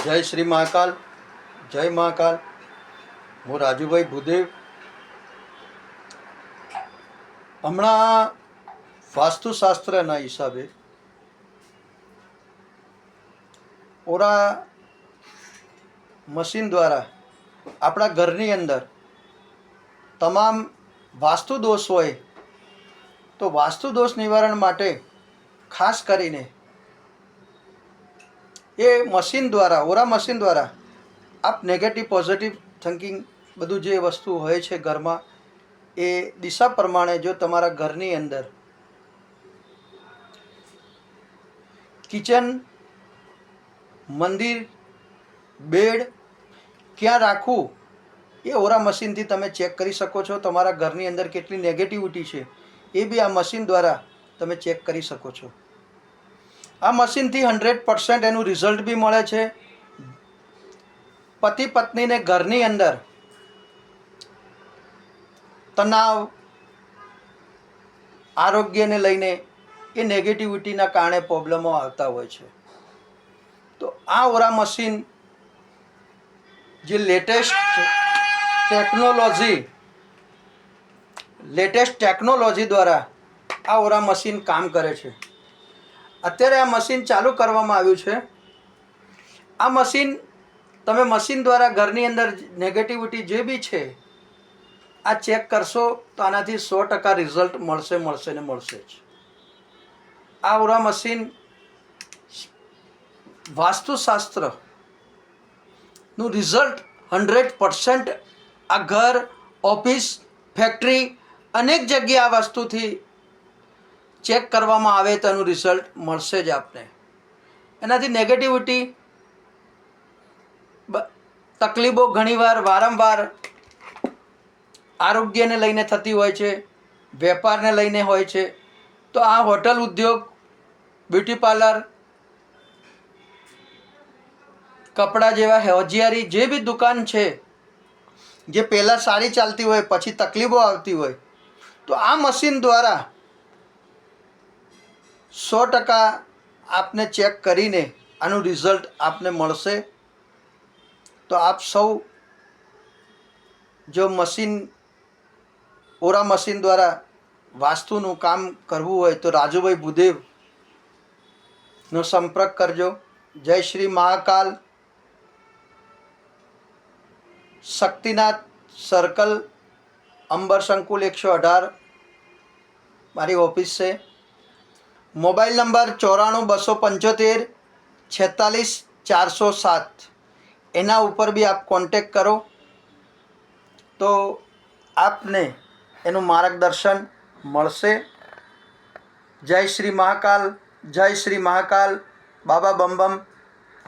જય શ્રી મહાકાલ, જય મહાકાલ. હું રાજુભાઈ ભૂદેવ. હમણાં વાસ્તુશાસ્ત્રના હિસાબે ઓરા મશીન દ્વારા આપણા ઘરની અંદર તમામ વાસ્તુ દોષ હોય તો વાસ્તુ દોષ નિવારણ માટે ખાસ કરીને એ મશીન દ્વારા, ઓરા મશીન દ્વારા આપ નેગેટિવ પોઝિટિવ થિંકિંગ બધું જે વસ્તુ હોય છે ઘરમાં, એ દિશા પ્રમાણે જો તમારા ઘરની અંદર કિચન, મંદિર, બેડ ક્યાં રાખવું એ ઓરા મશીનથી તમે ચેક કરી શકો છો. તમારા ઘરની અંદર કેટલી નેગેટિવિટી છે એ બી આ મશીન દ્વારા તમે ચેક કરી શકો છો. આ મશીનથી 100% એનું રિઝલ્ટ બી મળે છે. પતિ પત્નીને ઘરની અંદર તણાવ, આરોગ્યને લઈને એ નેગેટિવિટીના કારણે પ્રોબ્લેમો આવતા હોય છે. તો આ ઓરા મશીન જે લેટેસ્ટ ટેકનોલોજી દ્વારા આ ઓરા મશીન કામ કરે છે. અત્યારે આ મશીન ચાલુ કરવામાં આવ્યું છે. આ મશીન તમે મશીન દ્વારા ઘરની અંદર નેગેટિવિટી જે બી છે આ ચેક કરશો તો આનાથી 100% રિઝલ્ટ મળશે ને મળશે જ. આ ઓરા મશીન વાસ્તુશાસ્ત્રનું રિઝલ્ટ 100% આ ઘર, ઓફિસ, ફેક્ટરી અનેક જગ્યાએ આ વસ્તુથી ચેક કરવામાં આવે તો એનું રિઝલ્ટ મળશે જ આપને. એનાથી નેગેટિવિટી, તકલીફો ઘણીવાર વારંવાર આરોગ્યને લઈને થતી હોય છે, વેપારને લઈને હોય છે. તો આ હોટલ ઉદ્યોગ, બ્યુટી પાર્લર, કપડાં જેવા હોજિયારી જે બી દુકાન છે જે પહેલાં સારી ચાલતી હોય પછી તકલીફો આવતી હોય તો આ મશીન દ્વારા 100% આપને ચેક કરીને આનું રિઝલ્ટ આપને મળશે. તો આપ સૌ જો ઓરા મશીન દ્વારા વાસ્તુનું કામ કરવું હોય તો રાજુભાઈ ભૂદેવનો સંપર્ક કરજો. જય શ્રી મહાકાલ. શક્તિનાથ સર્કલ, અંબર સંકુલ 118 મારી ઓફિસ છે. Mobile number 94 275 46 407. એના ઉપર બી આપ કોન્ટેક કરો તો આપને એનું માર્ગદર્શન મળશે. જય શ્રી મહાકાલ, જય શ્રી મહાકાલ. બાબા બમ બમ.